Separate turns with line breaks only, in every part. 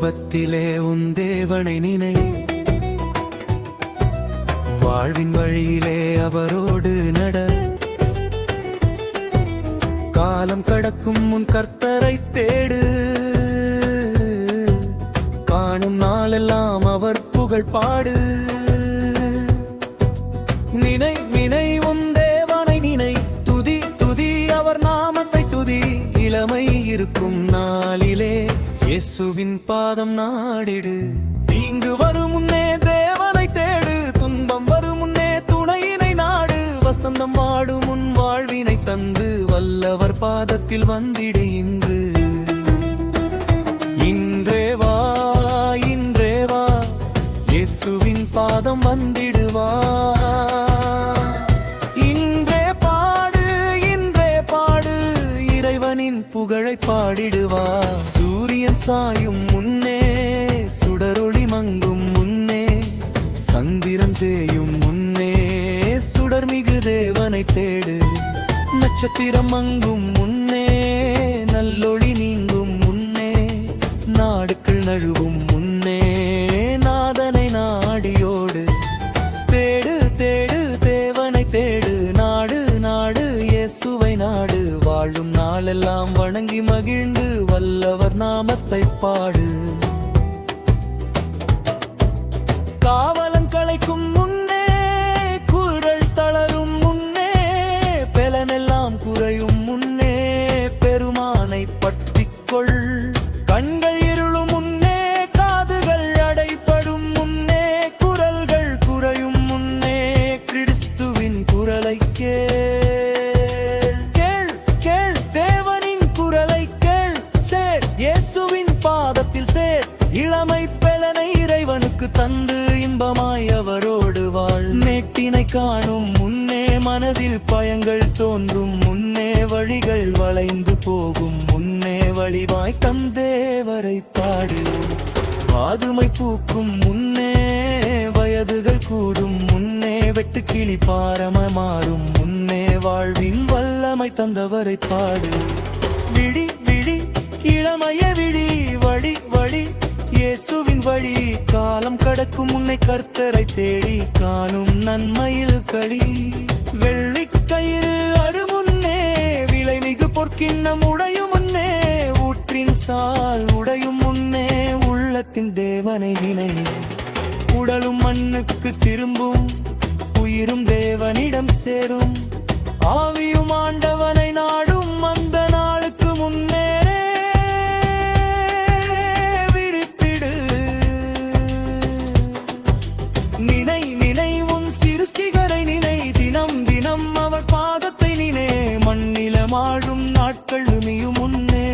வாலிபத்திலே உன் தேவனை நினை, வாழ்வின் வழியிலே அவரோடு நட. காலம் கடக்கும் முன் கர்த்தரை தேடு, காணும் நாளெல்லாம் அவர் புகழ் பாடு. நினை நினை உன் தேவனை நினை, துதி துதி அவர் நாமத்தை துதி. இளமை இருக்கும் நாளிலே இயேசுவின் பாதம் நாடிடு. தீங்கு வரும் முன்னே தேவனை தேடு, துன்பம் வரும் முன்னே துணையினை நாடு. வசந்தம் வாடும் முன் வாழ்வினை தந்து வல்லவர் பாதத்தில் வந்திடு இன்று. இன்றே வா இன்றே வா, இயேசுவின் பாதம் வந்திடுவா. இன்றே பாடு இன்றே பாடு, இறைவனின் புகழை பாடிடுவா. சூரியன் சாயும் முன்னே, சுடரொளி மங்கும் முன்னே, சந்திரன் தேயும் முன்னே, சுடர்மிகு தேவனை தேடு. நட்சத்திரம் மங்கும் முன்னே, நல்லொளி நீங்கும் முன்னே, நாடுக்கள் நழுவும் முன்னே, நாதனை நாடியோடு. தேடு தேடு தேவனை தேடு, நாடு நாடு இயேசுவை நாடு. வாழும் நாளெல்லாம் வணங்கி மகிழ்ந்து வல்லவர் நாமத்தை பாடு. காவலன் களைக்கும் முன்னே, குரல் தளரும் முன்னே, பெலனெல்லாம் குறையும் முன்னே, பெருமானை பற்றிக்கொள். கண்கள் இருளும் முன்னே, காதுகள் அடைபடும் முன்னே, குரல்கள் குறையும் முன்னே, கிறிஸ்துவின் குரலை கேள் கேள் கேள், தேவனின் குரலை கேள். சேர் இயேசுவின் பாதத்தில் சேர், இளமை பெலனை இறைவனுக்கு தந்து இன்பமாய் அவரோடு வாழ். மேட்டினை காணும் முன்னே, மனதில் பயங்கள் தோன்றும் முன்னே, வழிகள் வளைந்து போகும் முன்னே, வழிவாய் தம் தேவரை பாடு. வாதுமை பூக்கும் முன்னே, வயதுகள் கூடும் முன்னே, வெட்டுக்கிளி பாரம மாறும் முன்னே, வாழ்வின் வல்லமை தந்தவரை பாடு. விழி விழி இளமைய விழி, வழி வழி இயேசுவின் வழி. காலம் கடக்கும் முன்னை கர்த்தரை தேடி, காணும் நன்மையில் களி. வெள்ளிக்கயிறு அருமுன்னே, விலை மிகு பொற்கிண்ணம் உடையும் முன்னே, ஊற்றின் சால் உடையும் முன்னே, உள்ளத்தின் தேவனை நினை. உடலும் மண்ணுக்கு திரும்பும், உயிரும் தேவனிடம் சேரும், ஆவியும் ஆண்டவனை நாடும். அந்த நாளுக்கு முன்னேறே விழித்திடு. நினை நினை உன் சிருஷ்டிகரை நினை, தினம் தினம் அவர் பாதத்தை நினை. மண்ணிலமாழும் நாட்கள் நீயும் முன்னே,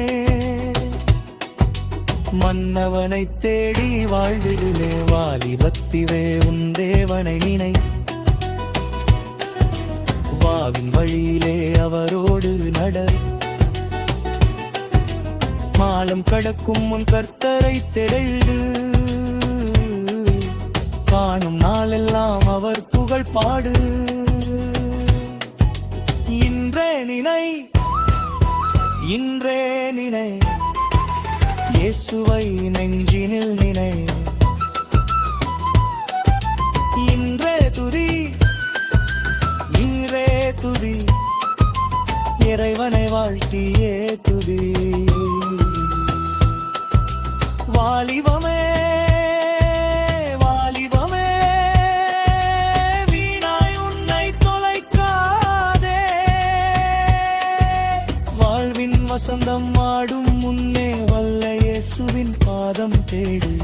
மன்னவனை தேடி வாழ்விலே. வாலிபத்திலே உன் தேவனை நினை, வாவின் வழியிலே அவரோடு நட. மாலம் கடக்கும் முன் கர்த்தரை தேடு, காணும் நாளெல்லாம் அவர் புகழ் பாடு. இன்றே நினை இன்றே நினை, இயேசுவை நெஞ்சினில் நினை. இன்றே துதி இன்றே துதி, இறைவனை வாழ்த்தியே துதி. வாலிபமே வாலிபமே, வீணாய் உன்னை தொலைக்காதே. வாழ்வின் வசந்தம் ஆடும் முன்னே, வல்ல இயேசுவின் பாதம் தேடு.